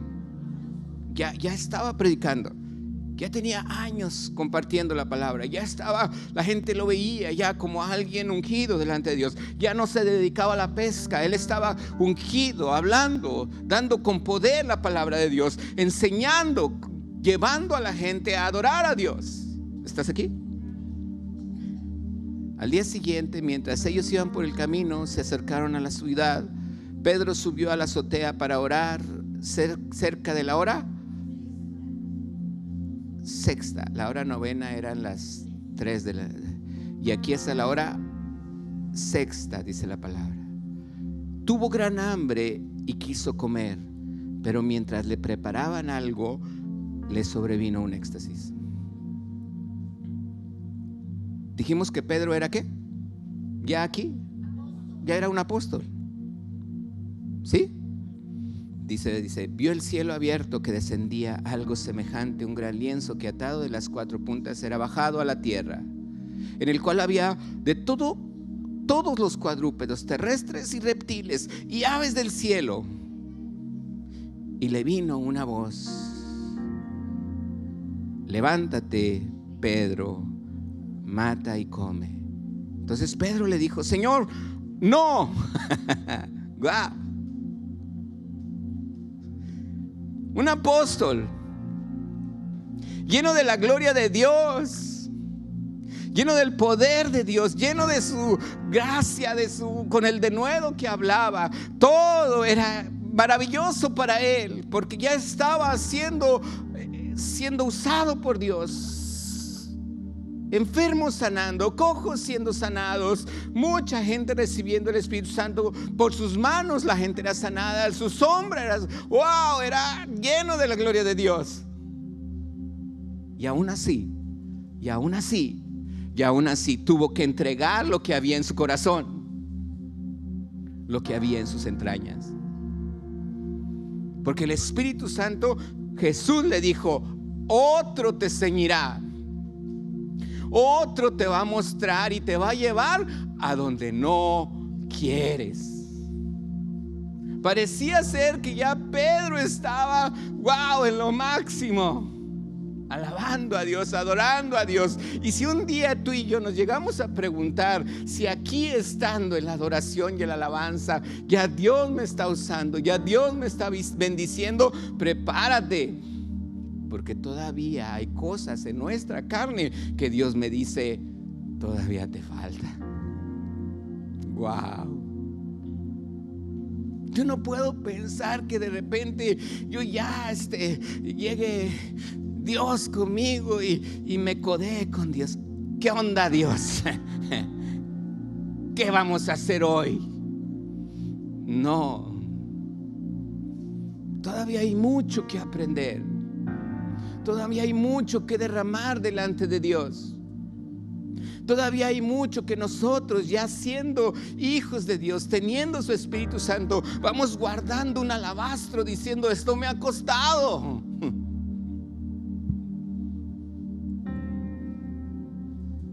A: Ya estaba predicando. Ya tenía años compartiendo la palabra. Ya estaba, la gente lo veía ya como alguien ungido delante de Dios. Ya no se dedicaba a la pesca. Él estaba ungido, hablando, dando con poder la palabra de Dios, enseñando, llevando a la gente a adorar a Dios. ¿Estás aquí? Al día siguiente, mientras ellos iban por el camino, se acercaron a la ciudad. Pedro subió a la azotea para orar cerca de la hora sexta. La hora novena eran las 3 de la... Y aquí está la hora sexta, dice la palabra. Tuvo gran hambre y quiso comer, pero mientras le preparaban algo, le sobrevino un éxtasis. Dijimos que Pedro era ¿qué? Ya aquí, ya era un apóstol. ¿Sí? Dice, vio el cielo abierto que descendía algo semejante a un gran lienzo que atado de las 4 puntas era bajado a la tierra, en el cual había de todos los cuadrúpedos, terrestres y reptiles y aves del cielo. Y le vino una voz: levántate, Pedro, mata y come. Entonces Pedro le dijo: Señor, no. Un apóstol lleno de la gloria de Dios, lleno del poder de Dios, lleno de su gracia, con el denuedo que hablaba. Todo era maravilloso para él, porque ya estaba siendo usado por Dios. Enfermos sanando, cojos siendo sanados, mucha gente recibiendo el Espíritu Santo. Por sus manos la gente era sanada, su sombra era lleno de la gloria de Dios. Y aún así tuvo que entregar lo que había en su corazón, lo que había en sus entrañas. Porque el Espíritu Santo, Jesús le dijo: otro te ceñirá, otro te va a mostrar y te va a llevar a donde no quieres. Parecía ser que ya Pedro estaba en lo máximo, alabando a Dios, adorando a Dios. Y si un día tú y yo nos llegamos a preguntar si aquí estando en la adoración y en la alabanza ya Dios me está usando, ya Dios me está bendiciendo, prepárate, porque todavía hay cosas en nuestra carne que Dios me dice: todavía te falta. Yo no puedo pensar que de repente yo ya llegue Dios conmigo y me codee con Dios. ¿Qué onda, Dios? ¿Qué vamos a hacer hoy? No. Todavía hay mucho que aprender. Todavía hay mucho que derramar delante de Dios. Todavía hay mucho que nosotros, ya siendo hijos de Dios, teniendo su Espíritu Santo, vamos guardando un alabastro diciendo: esto me ha costado.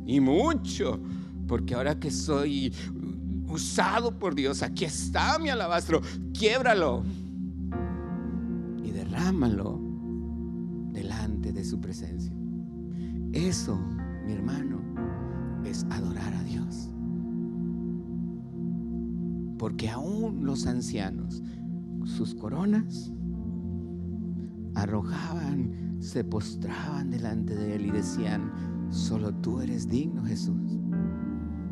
A: Y mucho, porque ahora que soy usado por Dios, aquí está mi alabastro, quiébralo y derrámalo delante de su presencia. Eso, mi hermano, es adorar a Dios. Porque aún los ancianos, sus coronas arrojaban, se postraban delante de él y decían: solo tú eres digno, Jesús.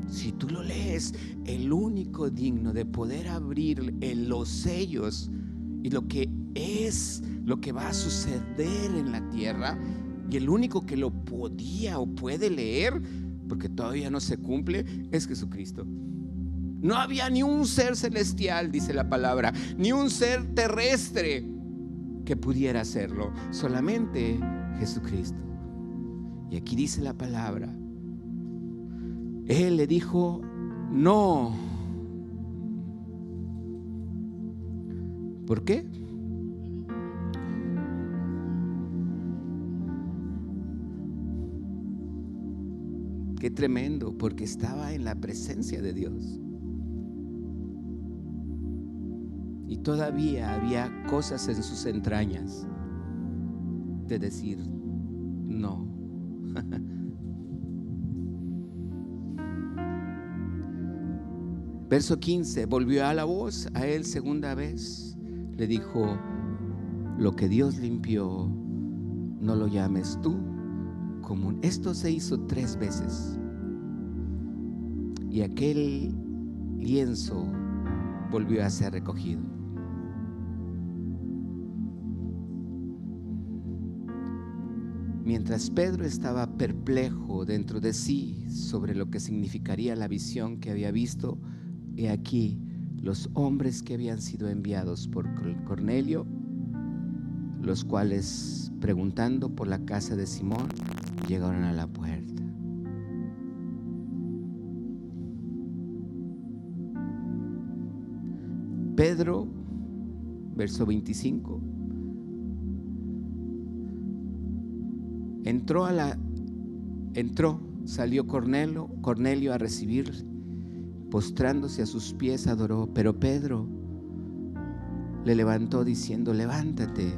A: Si tú lo lees, el único digno de poder abrir los sellos y lo que va a suceder en la tierra, y el único que lo podía o puede leer, porque todavía no se cumple, es Jesucristo. No había ni un ser celestial, dice la palabra, ni un ser terrestre que pudiera hacerlo, solamente Jesucristo. Y aquí dice la palabra: Él le dijo no. ¿Por qué? Qué tremendo, porque estaba en la presencia de Dios. Y todavía había cosas en sus entrañas de decir no. Verso 15: volvió a la voz a él segunda vez, le dijo: lo que Dios limpió, no lo llames tú común. Esto se hizo 3 veces y aquel lienzo volvió a ser recogido. Mientras Pedro estaba perplejo dentro de sí sobre lo que significaría la visión que había visto, he aquí los hombres que habían sido enviados por Cornelio, los cuales, preguntando por la casa de Simón, llegaron a la puerta. Pedro, verso 25, salió Cornelio a recibir, postrándose a sus pies adoró, pero Pedro le levantó diciendo: levántate,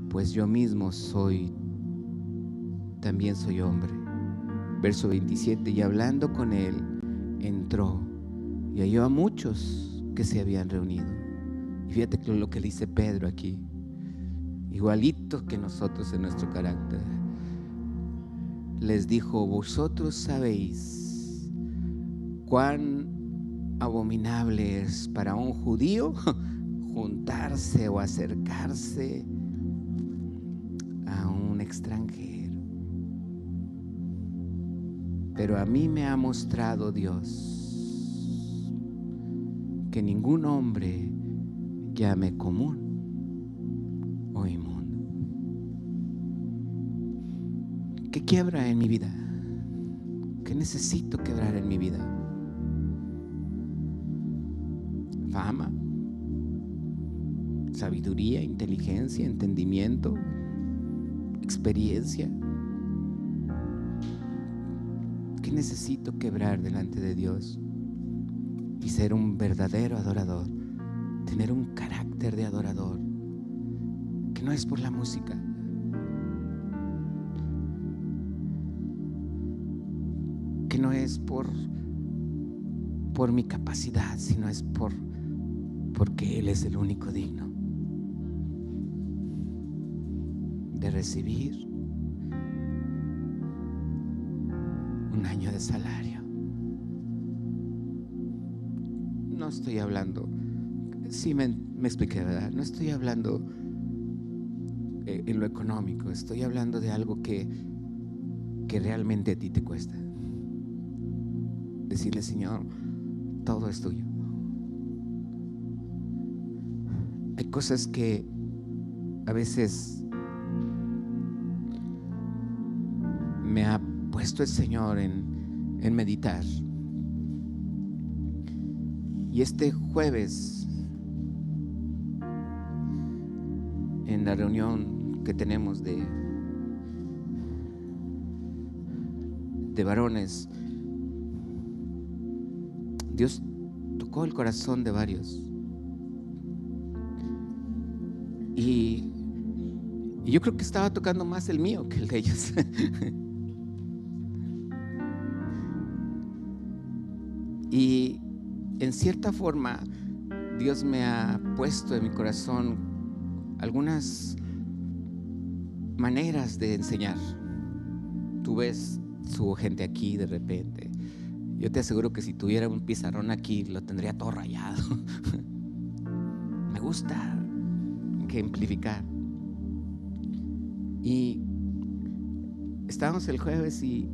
A: pues yo mismo también soy hombre. Verso 27, y hablando con él, entró y halló a muchos que se habían reunido. Y fíjate lo que dice Pedro aquí, igualito que nosotros en nuestro carácter. les dijo: vosotros sabéis cuán abominable es para un judío juntarse o acercarse a un extranjero, pero a mí me ha mostrado Dios que ningún hombre llame común o inmundo. ¿Qué quiebra en mi vida? ¿Qué necesito quebrar en mi vida? Fama, sabiduría, inteligencia, entendimiento, experiencia. ¿Qué necesito quebrar delante de Dios? Y ser un verdadero adorador, tener un carácter de adorador, que no es por la música, que no es por mi capacidad, sino es porque Él es el único digno de recibir un año de salario. No estoy hablando, sí me expliqué, ¿verdad? No estoy hablando en lo económico, estoy hablando de algo que realmente a ti te cuesta. Decirle: Señor, todo es tuyo. Hay cosas que a veces me ha puesto el Señor en meditar. Y este jueves, en la reunión que tenemos de varones, Dios tocó el corazón de varios. Y yo creo que estaba tocando más el mío que el de ellos. Y en cierta forma Dios me ha puesto en mi corazón algunas maneras de enseñar. Tú ves su gente aquí de repente. Yo te aseguro que si tuviera un pizarrón aquí lo tendría todo rayado. Me gusta ejemplificar. Y estábamos el jueves y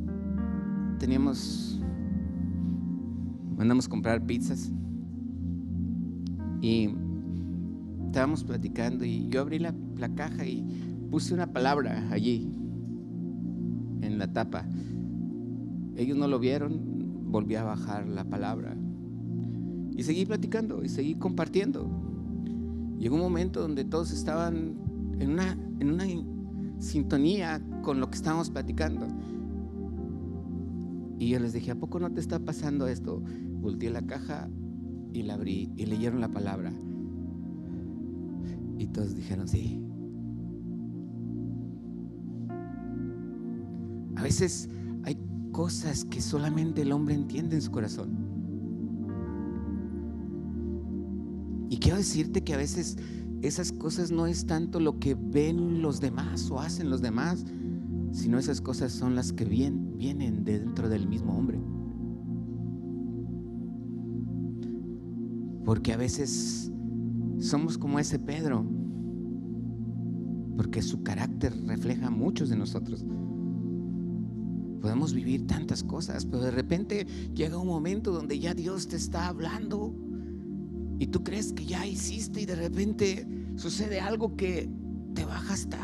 A: mandamos comprar pizzas y estábamos platicando, y yo abrí la caja y puse una palabra allí en la tapa. Ellos no lo vieron, volví a bajar la palabra y seguí platicando y seguí compartiendo. Llegó un momento donde todos estaban en una sintonía con lo que estábamos platicando. Y yo les dije: ¿a poco no te está pasando esto? Volteé la caja y la abrí y leyeron la palabra. Y todos dijeron: sí. A veces hay cosas que solamente el hombre entiende en su corazón. Y quiero decirte que a veces esas cosas no es tanto lo que ven los demás o hacen los demás, sino esas cosas son las que vienen de dentro del mismo hombre. Porque a veces somos como ese Pedro, porque su carácter refleja a muchos de nosotros. Podemos vivir tantas cosas, pero de repente llega un momento donde ya Dios te está hablando y tú crees que ya hiciste, y de repente sucede algo que te baja hasta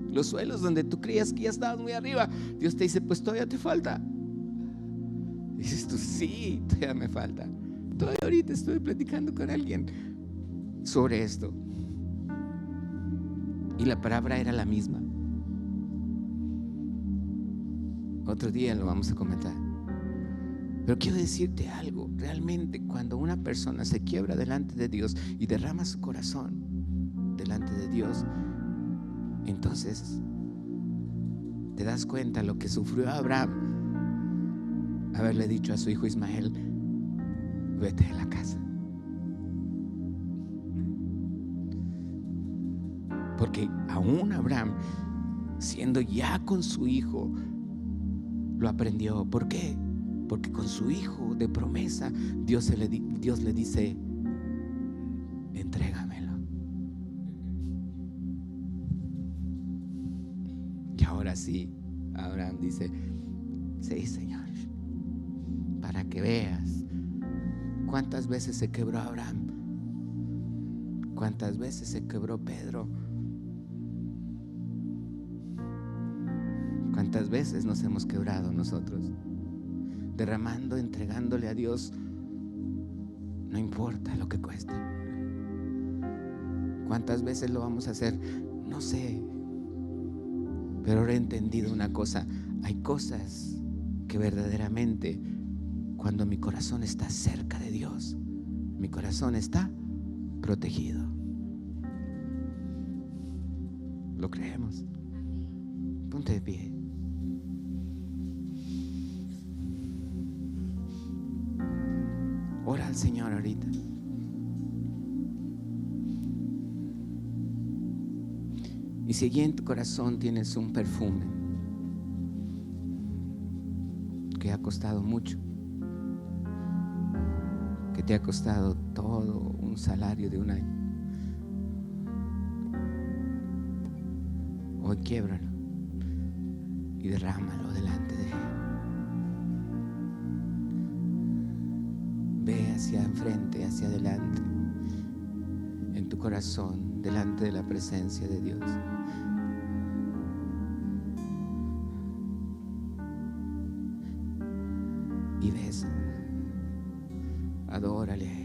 A: los suelos donde tú creías que ya estabas muy arriba. Dios te dice: pues todavía te falta. Dices tú: sí, todavía me falta. Todavía ahorita estoy platicando con alguien sobre esto y la palabra era la misma. Otro día lo vamos a comentar. Pero quiero decirte algo: realmente cuando una persona se quiebra delante de Dios y derrama su corazón delante de Dios, entonces te das cuenta lo que sufrió Abraham, haberle dicho a su hijo Ismael: vete de la casa. Porque aún Abraham siendo ya con su hijo, lo aprendió. ¿Por qué? Porque con su hijo de promesa, Dios le dice: entrégamelo. Y ahora sí, Abraham dice: sí, Señor, para que veas cuántas veces se quebró Abraham, cuántas veces se quebró Pedro, cuántas veces nos hemos quebrado nosotros, derramando, entregándole a Dios, no importa lo que cueste. ¿Cuántas veces lo vamos a hacer? No sé. Pero ahora he entendido una cosa: hay cosas que verdaderamente, cuando mi corazón está cerca de Dios, mi corazón está protegido. ¿Lo creemos? Ponte de pie. Ora al Señor ahorita. Y si allí en tu corazón tienes un perfume que ha costado mucho, que te ha costado todo un salario de un año, hoy quiebralo y derrámalo delante de Él. Ve hacia enfrente, hacia adelante, en tu corazón, delante de la presencia de Dios. Y besa, adórale.